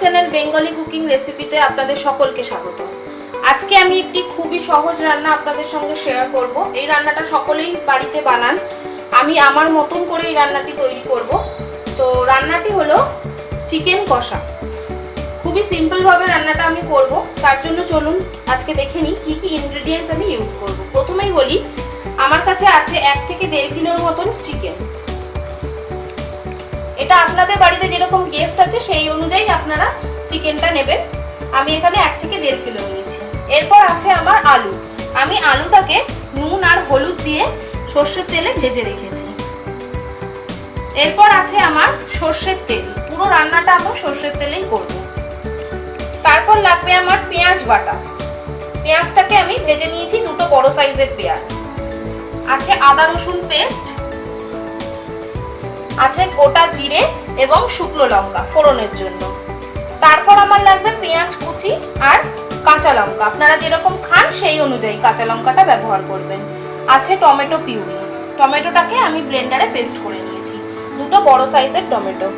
Channel Bengali cooking রেসিপিতে আপনাদের সকলকে স্বাগত। আজকে আমি একটি খুবই সহজ রান্না আপনাদের সঙ্গে শেয়ার করব। এই রান্নাটা সকলেই বাড়িতে বানান, আমি আমার মতন করে এই রান্নাটি তৈরি করব। তো রান্নাটি হলো চিকেন কষা। খুবই সিম্পল ভাবে রান্নাটা আমি করব। তার জন্য চলুন আজকে দেখে নিই কি কি ইনগ্রেডিয়েন্টস আমি ইউজ করব। প্রথমেই বলি, আমার কাছে আছে 1 থেকে 1.5 কিলোর মতন চিকেন। এটা আপনাদের বাড়িতে যেরকম গেস্ট আছে সেই অনুযায়ী আপনারা চিকেনটা নেবেন। আমি এখানে 1 থেকে 1.5 কিলো নিয়েছি। এরপর আছে আমার আলু। আমি আলুটাকে নুন আর হলুদ দিয়ে সর্ষের তেলে ভেজে রেখেছি। এরপর আছে আমার সর্ষের তেল। পুরো রান্নাটা আমি সর্ষের তেলেই করব। তারপর লাগবে আমার পেঁয়াজ বাটা। পেঁয়াজটাকে আমি ভেজে নিয়েছি, 2টো বড় সাইজের পেঁয়াজ। আছে আদা রসুন পেস্ট, আছে গোটা জিরে এবং শুকনো লঙ্কা ফোড়নের জন্য। তারপর আমার লাগবে পেঁয়াজ কুচি আর কাঁচা লঙ্কা। আপনারা যেরকম খান সেই অনুযায়ী কাঁচা লঙ্কাটা ব্যবহার করবেন। আছে টমেটো পিউরি। টমেটোটাকে আমি ব্লেন্ডারে পেস্ট করে নিয়েছি, 2টো বড় সাইজের টমেটো।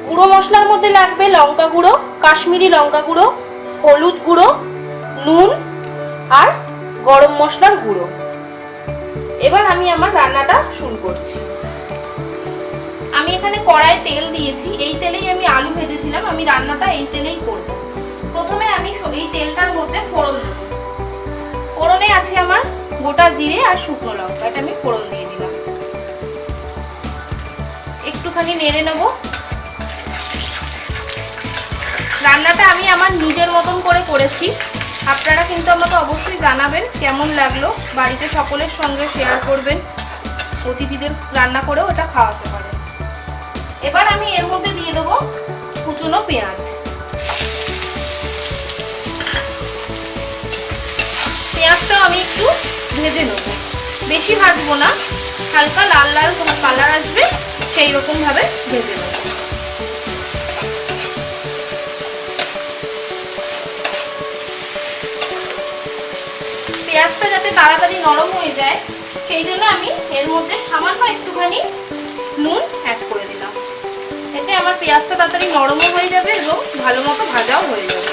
গুঁড়ো মশলার মধ্যে লাগবে লঙ্কা গুঁড়ো, কাশ্মীরি লঙ্কা গুঁড়ো, হলুদ গুঁড়ো, নুন আর গরম মশলার গুঁড়ো। এবার আমি আমার রান্নাটা শুরু করছি। আমি এখানে কড়াইয়ে তেল দিয়েছি, এই তেলেই আমি আলু ভেজেছিলাম। আমি রান্নাটা এই তেলেই করব। প্রথমে আমি এই তেলটার মধ্যে ফোড়ন দেব। ফোড়নে আছে আমার গোটা জিরে আর শুকনো লঙ্কা, এটা আমি ফোড়ন দিয়ে দিলাম। একটুখানি নেড়ে নেব। রান্নাটা আমি আমার নিজের মতন করে করেছি। আপনারা কিন্তু আমাকে অবশ্যই জানাবেন কেমন লাগলো। বাড়িতে সকলের সঙ্গে শেয়ার করবেন, অতিথিদের রান্না করেও এটা খাওয়াতে পারেন। এবার আমি এর মধ্যে দিয়ে দেবো কুচনো পেঁয়াজ। পেঁয়াজটাও আমি একটু ভেজে নেব, বেশি ভাজবো না, হালকা লাল লাল কালার আসবে সেই রকম ভাবে ভেজে নেব। পেঁয়াজটা যাতে তাড়াতাড়ি নরম হয়ে যায় সেই জন্য আমি এর মধ্যে সামান্য একটুখানি নুন অ্যাড করে দিলাম। এতে আমার পেঁয়াজটা তাড়াতাড়ি নরমও হয়ে যাবে এবং ভালো মতো ভাজাও হয়ে যাবে।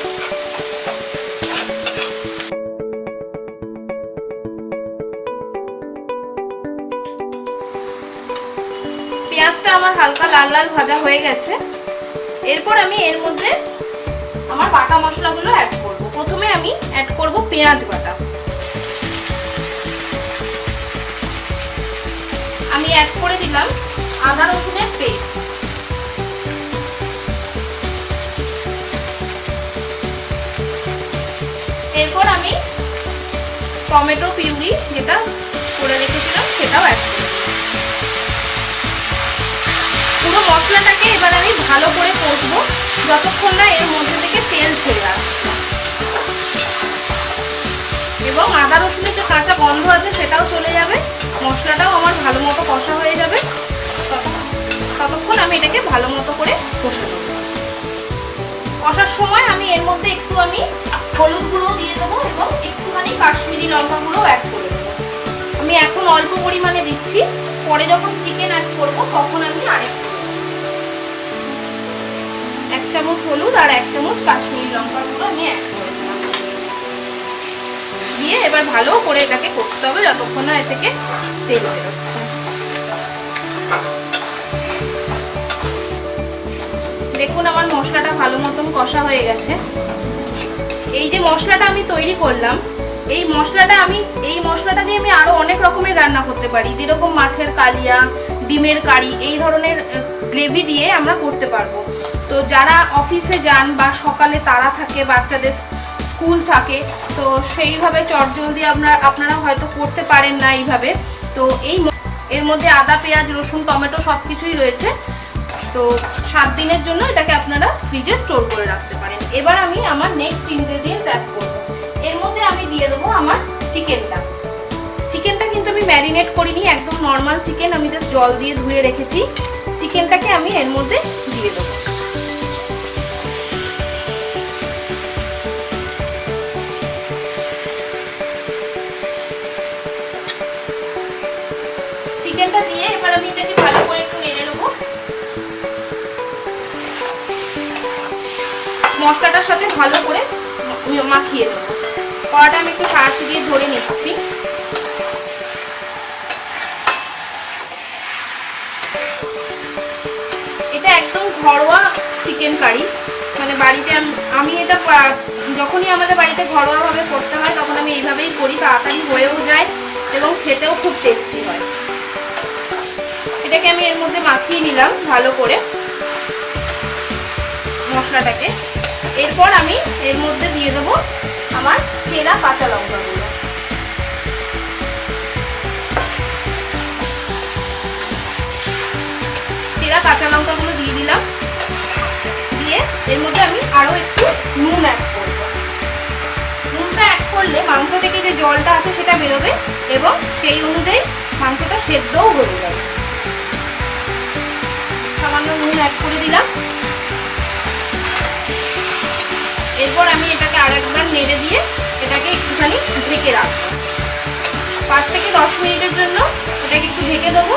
পেঁয়াজটা আমার হালকা লাল লাল ভাজা হয়ে গেছে। এরপর আমি এর মধ্যে আমার বাটা মশলাগুলো অ্যাড করব। প্রথমে আমি অ্যাড করব পেঁয়াজ বাটা। আমি অ্যাড করে দিলাম আদা রসুনের পেস্ট। এরপর আমি টমেটো পিউরি যেটা করে রেখেছিলাম সেটাও অ্যাড করব। পুরো মশলাটাকে এবার আমি ভালো করে কষবো যতক্ষণ না এর মধ্যে থেকে তেল ছেড়ে আসছে এবং আদা রসুনের যে কাঁচা গন্ধ আছে সেটাও চলে যাবে, মশলাটাও আমার ভালো মতো কষা হয়ে যাবে। ততক্ষণ আমি এটাকে ভালো মতো করে কষে নেব। কষার সময় আমি এর মধ্যে একটু হলুদ গুঁড়ো দিয়ে দেবো এবং একটুখানি কাশ্মীরি লঙ্কা গুঁড়ো অ্যাড করে দেবো। আমি এখন অল্প পরিমাণে দিচ্ছি, পরে যখন চিকেন অ্যাড করবো তখন আমি আরেকটু 1 চামচ হলুদ আর 1 চামচ কাশ্মীরি লঙ্কা গুঁড়ো আমি অ্যাড করে দিলাম। দিয়ে এবার ভালো করে এটাকে করতে হবে যতক্ষণ না এ থেকে তেল বেরোচ্ছে। দেখুন আমার মশলাটা ভালো মতন কষা হয়ে গেছে। এই যে মশলাটা আমি তৈরি করলাম, এই মশলাটা দিয়ে আমি আরো অনেক রকমের রান্না করতে পারি, যেরকম মাছের কালিয়া, ডিমের কারি, এই ধরনের গ্রেভি দিয়ে আমরা করতে পারবো। তো যারা অফিসে যান বা সকালে তাড়া থাকে, বাচ্চাদের স্কুল থাকে, তো সেইভাবে চটজলদি আপনারা হয়তো করতে পারেন না এইভাবে। তো এর মধ্যে আদা পেঁয়াজ রসুন টমেটো সব কিছুই রয়েছে। তো 7 দিনের জন্য এটাকে আপনারা ফ্রিজে স্টোর করে রাখতে পারেন। এবার আমি আমার নেক্সট ইনগ্রেডিয়েন্টস অ্যাড করব। এর মধ্যে আমি দিয়ে দেবো আমার চিকেনটা। চিকেনটা কিন্তু আমি ম্যারিনেট করিনি, একদম নর্মাল চিকেন, আমি জাস্ট জল দিয়ে ধুয়ে রেখেছি। চিকেনটাকে আমি এর মধ্যে দিয়ে দেবো। চিকেনটা দিয়ে এবার আমি এটাকে ভালো করে একটু নেড়ে নেবো। মশলাটার সাথে ভালো করে মাখিয়ে দেবো। কড়াটা আমি একটু সাঁড়াশি দিয়ে ধরে নিচ্ছি। এটা একদম ঘরোয়া চিকেন কারি, মানে বাড়িতে আমি এটা যখনই আমাদের বাড়িতে ঘরোয়াভাবে করতে হয় তখন আমি এইভাবেই করি, তাড়াতাড়ি হয়েও যায় এবং খেতেও খুব টেস্টি হয়। এটাকে আমি এর মধ্যে মাখিয়ে নিলাম ভালো করে মশলাটাকে। এরপর আমি এর মধ্যে দিয়ে দেবো আমার চেরা কাঁচা লঙ্কাগুলো। চেরা কাঁচা লঙ্কাগুলো দিয়ে দিলাম। দিয়ে এর মধ্যে আমি আরো একটু নুন অ্যাড করব। নুনটা অ্যাড করলে মাংস থেকে যে জলটা আছে সেটা বেরোবে এবং সেই অনুযায়ী মাংসটা সেদ্ধও হয়ে যাবে। সামান্য নুন অ্যাড করে দিলাম। এরপর আমি এটাকে আরেকবার নেড়ে দিয়ে এটাকে একটুখানি ঢেকে রাখবো। 5 থেকে 10 মিনিটের জন্য এটাকে একটু ঢেকে দেবো।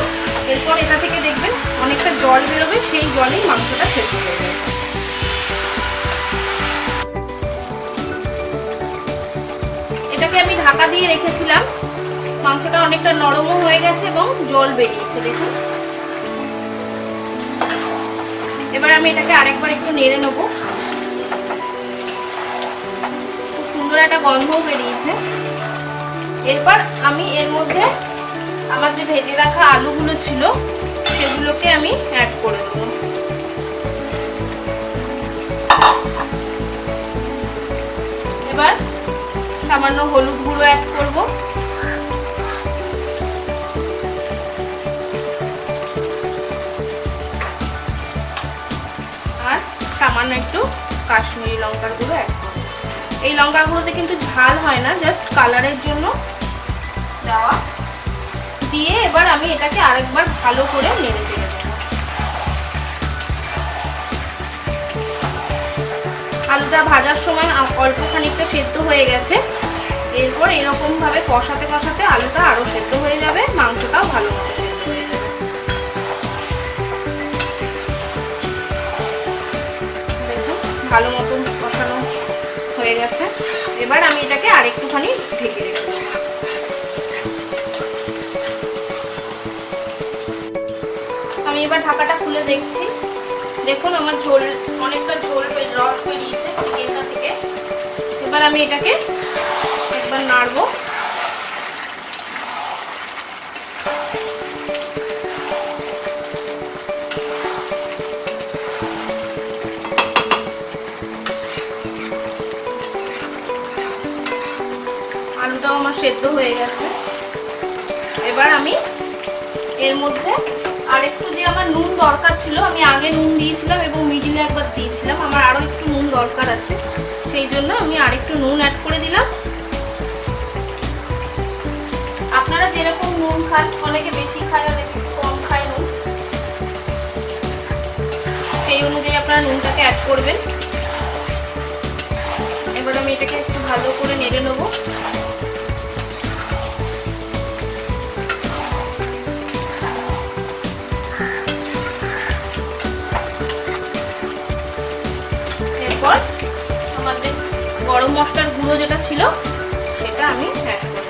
এরপর এটা থেকে দেখবেন অনেকটা জল বেরোবে, সেই জলেই মাংসটা সেদ্ধ হয়ে যাবে। এটাকে আমি ঢাকা দিয়ে রেখেছিলাম, মাংসটা অনেকটা নরমও হয়ে গেছে এবং জল বেরিয়েছে দেখুন। এবার আমি এটাকে আরেকবার একটু নেড়ে নেবো। খুব সুন্দর একটা গন্ধও বেরিয়েছে। এরপর আমি এর মধ্যে আমার যে ভেজে রাখা আলুগুলো ছিল সেগুলোকে আমি অ্যাড করে দেবো। এবার সামান্য হলুদ গুঁড়ো অ্যাড করব। আর সামান্য একটু কাশ্মীরি লঙ্কার গুঁড়ো অ্যাড করব। এই লঙ্কার গুঁড়োতে কিন্তু ঝাল হয় না, জাস্ট কালারের জন্য দেওয়া। দিয়ে এবার আমি এটাকে আরেকবার ভালো করে নেড়ে চেড়ে দেবো। আলুটা ভাজার সময় অল্প খানিকটা সেদ্ধ হয়ে গেছে। এরপর এরকম ভাবে কষাতে কষাতে আলুটা আরো সেদ্ধ হয়ে যাবে, মাংসটাও ভালো মতো সেদ্ধ হয়ে যাবে। দেখুন ভালো মতো কষানো হয়ে গেছে। এবার আমি এটাকে আরেকটুখানি ঢেকে রেখে দেবো। আমি এবার ঢাকাটা খুলে দেখছি। দেখুন আমার ঝোল অনেকটা রস বেরিয়েছে চিকেনটা থেকে। এবার আমি এটাকে একবার নাড়বো। আলুটাও আমার সেদ্ধ হয়ে গেছে। এবার আমি এর মধ্যে আরেকটু যে আমার নুন দরকার ছিল, আমি আগে নুন দিয়েছিলাম এবং মিডিলে একবার দিয়েছিলাম, আমার আরো একটু নুন দরকার আছে, সেই জন্য আমি আরেকটু নুন অ্যাড করে দিলাম। আপনারা যেরকম নুন খান, অনেকে বেশি খায় অনেকে কম খায় নুন, সেই অনুযায়ী আপনারা নুনটাকে অ্যাড করবেন। এবার আমি এটাকে একটু ভালো করে নেড়ে নেবো। এরপর আমাদের গরম মশলার গুঁড়ো যেটা ছিল সেটা আমি অ্যাড করব।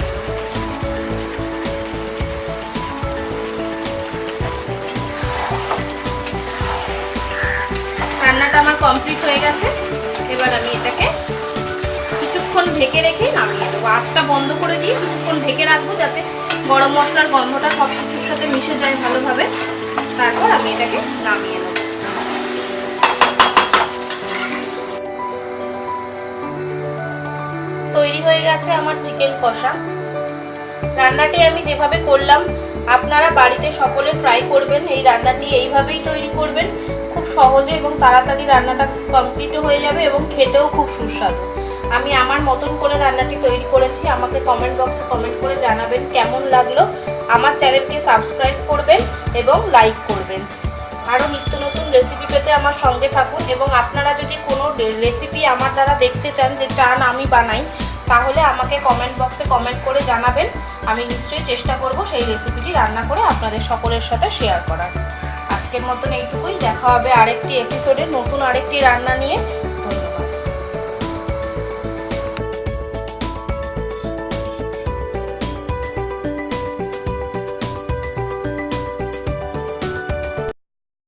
রান্নাটা আমার কমপ্লিট হয়ে গেছে। এবার আমি এটাকে কিছুক্ষণ ঢেকে রেখে নামিয়ে দেবো। আঁচটা বন্ধ করে দিয়ে কিছুক্ষণ ঢেকে রাখবো যাতে গরম মশলার গন্ধটা সব কিছুর সাথে মিশে যায় ভালোভাবে। তারপর আমি এটাকে নামিয়ে নেব। তৈরি হয়ে গেছে আমার চিকেন কষা। রান্নাটি আমি যেভাবে করলাম আপনারা বাড়িতে সকলে ট্রাই করবেন। এই রান্নাটি এইভাবেই তৈরি করবেন, খুব সহজে এবং তাড়াতাড়ি রান্নাটা কমপ্লিটও হয়ে যাবে এবং খেতেও খুব সুস্বাদু। আমি আমার মতন করে রান্নাটি তৈরি করেছি। আমাকে কমেন্ট বক্সে কমেন্ট করে জানাবেন কেমন লাগলো। আমার চ্যানেলকে সাবস্ক্রাইব করবেন এবং লাইক করবেন। আরও নিত্য নতুন রেসিপি পেতে আমার সঙ্গে থাকুন এবং আপনারা যদি কোনো রেসিপি আমার দ্বারা দেখতে চান, যে চান আমি বানাই, তাহলে আমাকে কমেন্ট বক্সে কমেন্ট করে জানাবেন। আমি নিশ্চয়ই চেষ্টা করব সেই রেসিপিটি রান্না করে আপনাদের সকলের সাথে শেয়ার করার। আজকের মতন এইটুকুই। দেখা হবে আরেকটি এপিসোডে নতুন আরেকটি রান্না নিয়ে।